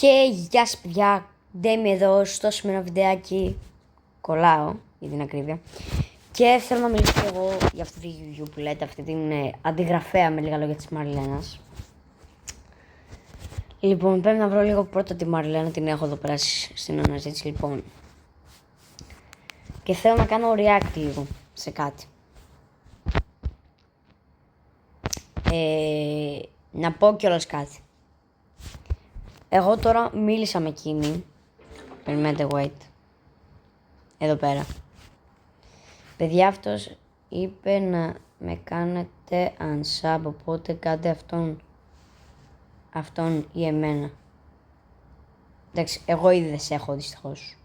Και γεια σας παιδιά, Ντέμι εδώ στο σημερινό βιντεάκι. Κολλάω για την ακρίβεια. Και θέλω να μιλήσω εγώ για αυτή τη γιου που λέτε, αυτή την αντιγραφέα με λίγα λόγια της Μαριλένας. Λοιπόν, πρέπει να βρω λίγο πρώτα τη Μαριλένα, την έχω εδώ πέρα στην αναζήτηση λοιπόν. Και θέλω να κάνω react λίγο σε κάτι. Να πω κιόλας κάτι. Εγώ τώρα μίλησα με εκείνη. Περιμένετε, wait. Εδώ πέρα. Παιδιά, αυτός είπε να με κάνετε unsub, οπότε κάντε αυτόν ή εμένα. Εντάξει, εγώ ήδη δεν σε έχω δυστυχώς.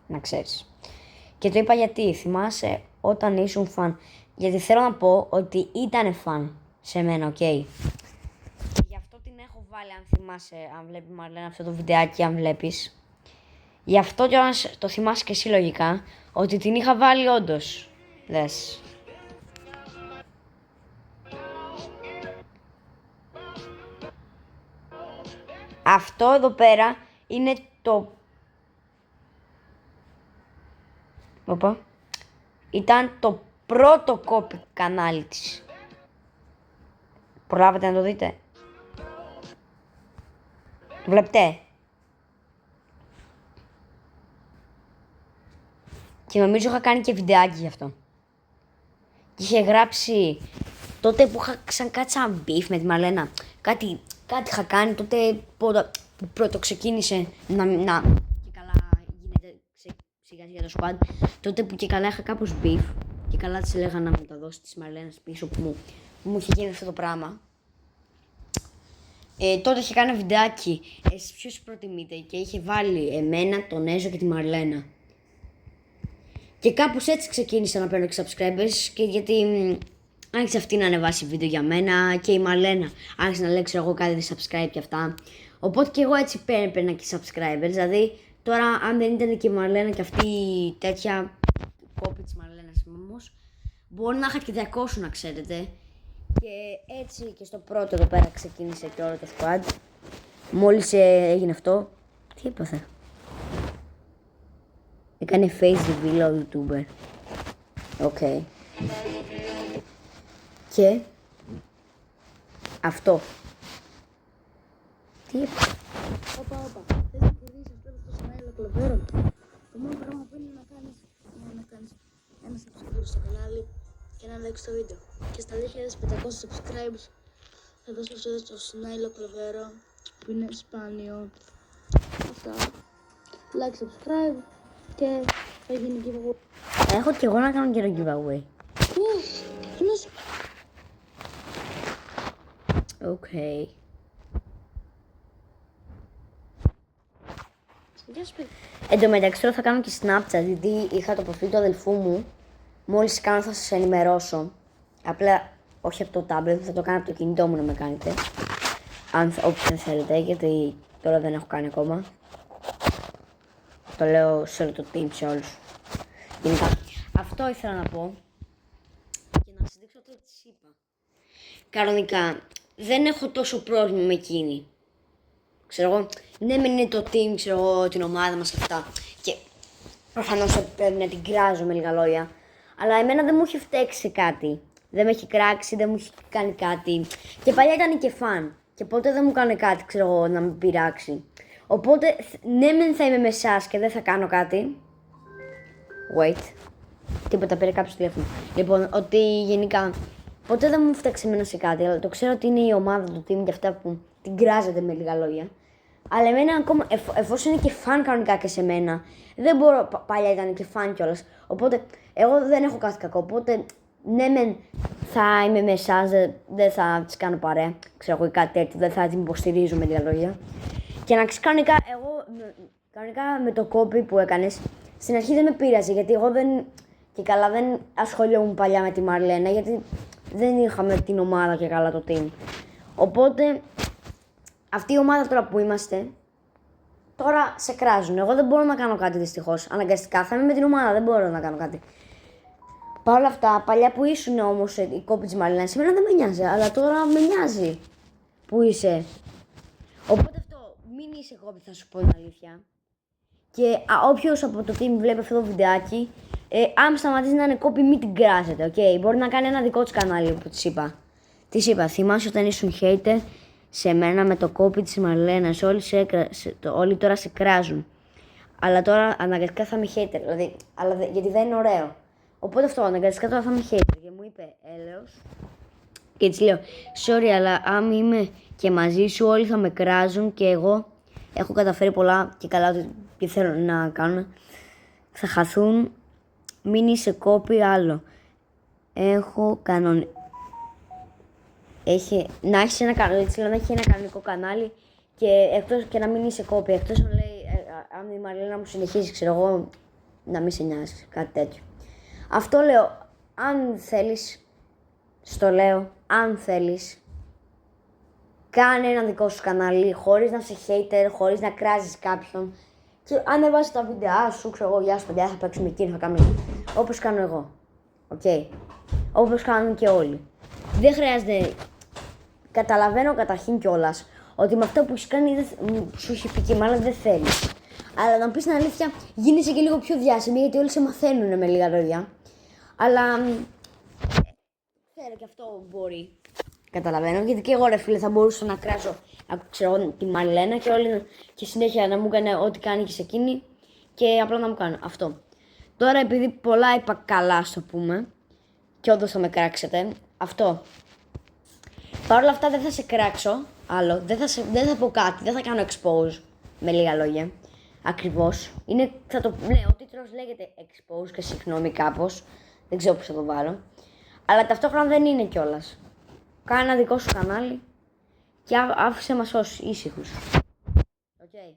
Να ξέρεις. Και το είπα γιατί, θυμάσαι όταν ήσουν φαν. Γιατί θέλω να πω ότι ήταν φαν σε μένα, οκ. Και γι' αυτό την έχω βάλει, αν θυμάσαι, αν βλέπει Μαριλένα αυτό το βιντεάκι, αν βλέπεις. Γι' αυτό και το θυμάσαι και εσύ λογικά, ότι την είχα βάλει όντως. Δες. Αυτό εδώ πέρα είναι το... Οπα. Ήταν το πρώτο copy κανάλι της. Προλάβατε να το δείτε? Το βλέπετε? Και νομίζω είχα κάνει και βιντεάκι γι' αυτό. Και είχε γράψει τότε που είχα κάτσει ένα beef με τη Μαριλένα. Κάτι είχα κάνει τότε που πρώτο ξεκίνησε να και καλά γίνεται σιγά σιγά το squad. Τότε που και καλά είχα κάπως beef και καλά της έλεγα να μου τα δώσει της Μαριλένας πίσω που μου είχε γίνει αυτό το πράγμα. Τότε είχε κάνει βιντεάκι εσείς ποιος προτιμείτε και είχε βάλει εμένα, τον Έζο και τη Μαριλένα. Και κάπως έτσι ξεκίνησα να παίρνω και subscribers και γιατί άρχισε αυτή να ανεβάσει βίντεο για μένα και η Μαριλένα άρχισε να λέει ξέρω εγώ κάτι subscribe και αυτά. Οπότε και εγώ έτσι παίρνα και subscribers, δηλαδή τώρα αν δεν ήταν και η Μαριλένα και αυτή η τέτοια κόπη της Μαριλένας όμως, μπορεί να είχα και 200 να ξέρετε. Και έτσι και στο πρώτο εδώ πέρα ξεκίνησε και όλο το squad. Μόλις έγινε αυτό, τι έπαθε? Έκανε face reveal ο YouTuber. Οκ. Και αυτό. Τι είπε? Όπα. Θες να κερδίσεις αυτό το Smile Clovero? Το μόνο πράγμα που είναι να κάνεις ένα subscribe στο κανάλι και να like το βίντεο. Και στα 2.500 subscribes θα δώσω αυτό το Smile Clovero που είναι σπάνιο. Αυτά. Like, subscribe και θα γίνει giveaway. Έχω και εγώ να κάνω και το giveaway. Οκ. Εν τω μεταξύ τώρα θα κάνω και Snapchat, γιατί είχα το προφίλ του αδελφού μου. Μόλις κάνω θα σας ενημερώσω. Απλά όχι από το tablet, θα το κάνω από το κινητό μου να με κάνετε. Όποιος θέλετε, γιατί τώρα δεν έχω κάνει ακόμα. Το λέω σε όλο το team, σε όλους. Γενικά, αυτό ήθελα να πω. Και να σας δείξω ότι της είπα. Κανονικά, δεν έχω τόσο πρόβλημα με εκείνη. Ξέρω εγώ, ναι μεν είναι το team, ξέρω εγώ, την ομάδα μας και αυτά. Και προφανώς πρέπει να την κράζω με λίγα λόγια. Αλλά εμένα δεν μου έχει φταίξει κάτι. Δεν με έχει κράξει, δεν μου έχει κάνει κάτι. Και παλιά ήταν και φαν. Και ποτέ δεν μου κάνει κάτι, ξέρω εγώ, να με πειράξει. Οπότε, ναι μεν θα είμαι με εσάς και δεν θα κάνω κάτι. Wait. Τίποτα, πήρε κάποιος τηλέφωνο. Λοιπόν, ότι γενικά ποτέ δεν μου φταίξει εμένα σε κάτι. Αλλά το ξέρω ότι είναι η ομάδα του team και αυτά που την κράζεται με λίγα λόγια. Αλλά εμένα ακόμα, εφόσον είναι και φαν κανονικά και σε μένα, δεν μπορώ, παλιά ήταν και φαν κιόλας. Οπότε, εγώ δεν έχω κάτι κακό. Οπότε, ναι μεν θα είμαι με εσάς, δεν θα της κάνω παρέα. Ξέρω εγώ ή κάτι τέτοιο, δεν θα την υποστηρίζω με λίγα λόγια. Και να ξέρεις κανονικά με το copy που έκανες, στην αρχή δεν με πείραζε, γιατί εγώ δεν ασχολιόμουν παλιά με τη Μαριλένα, γιατί δεν είχαμε την ομάδα και καλά το team. Οπότε, αυτή η ομάδα τώρα που είμαστε, τώρα σε κράζουν. Εγώ δεν μπορώ να κάνω κάτι δυστυχώς. Αναγκαστικά θα είμαι με την ομάδα, δεν μπορώ να κάνω κάτι. Παρ' όλα αυτά, παλιά που ήσουν όμως η κόπη της Μαριλένας, σήμερα δεν με νοιάζει, αλλά τώρα με νοιάζει που είσαι. Οπότε αυτό, μην είσαι κόπη, θα σου πω την αλήθεια. Και όποιος από το team βλέπει αυτό το βιντεάκι, αν σταματήσει να είναι κόπη, μην την κράζετε, ok. Μπορεί να κάνει ένα δικό της κανάλι που της είπα. Της είπα, θυμάσαι όταν ήσουν hater σε μένα με το κόπη της Μαρλένας, όλοι τώρα σε κράζουν. Αλλά τώρα αναγκαστικά θα είμαι hater, δηλαδή, γιατί δεν είναι ωραίο. Οπότε αυτό, αναγκαστικά τώρα θα είμαι hater. Και μου είπε έλεος. Και της λέω, sorry, αλλά αν είμαι και μαζί σου όλοι θα με κράζουν και εγώ έχω καταφέρει πολλά και καλά ότι θέλω να κάνω. Θα χαθούν, μην είσαι κόπη άλλο. Έχω να έχει ένα κανονικό κανάλι και εκτός και να μην είσαι κόπη. Εκτός αν λέει, αν η Μαρλένα μου συνεχίζει, ξέρω εγώ, να μην σε νοιάζει, κάτι τέτοιο. Αυτό λέω, αν θέλεις, στο λέω, αν θέλεις, κάνε ένα δικό σου κανάλι, χωρίς να είσαι hater, χωρίς να κράζεις κάποιον. Και ανεβάζεις τα βίντεά σου, ξέρω εγώ, γεια σου παιδιά, θα παίξουμε εκείνο, θα κάνουμε όπως κάνω εγώ. Οκ. Όπως κάνουν και όλοι. Δεν χρειάζεται. Καταλαβαίνω καταρχήν κιόλας ότι με αυτό που σου κάνει, σου έχει πει και μάλλον δεν θέλεις. Αλλά να πεις την αλήθεια, γίνεσαι και λίγο πιο διάσημη γιατί όλοι σε μαθαίνουν με λίγα λόγια. Αλλά θέλω και αυτό μπορεί. Καταλαβαίνω, γιατί και εγώ ρε φίλε θα μπορούσα να κράσω, ξέρω, τη Μαρλένα και συνέχεια να μου κάνει ό,τι κάνει και σε εκείνη και απλά να μου κάνω αυτό. Τώρα επειδή πολλά είπα καλά, ας το πούμε, και όντως θα με κράξετε, αυτό. Παρ' όλα αυτά δεν θα σε κράξω άλλο, δεν θα πω κάτι, δεν θα κάνω expose, με λίγα λόγια. Ακριβώς. Ο τίτλος λέγεται expose και συγγνώμη κάπως, δεν ξέρω πώς θα το βάλω. Αλλά ταυτόχρονα δεν είναι κιόλας. Κάνε ένα δικό σου κανάλι και άφησε μας όσους ήσυχους. Okay.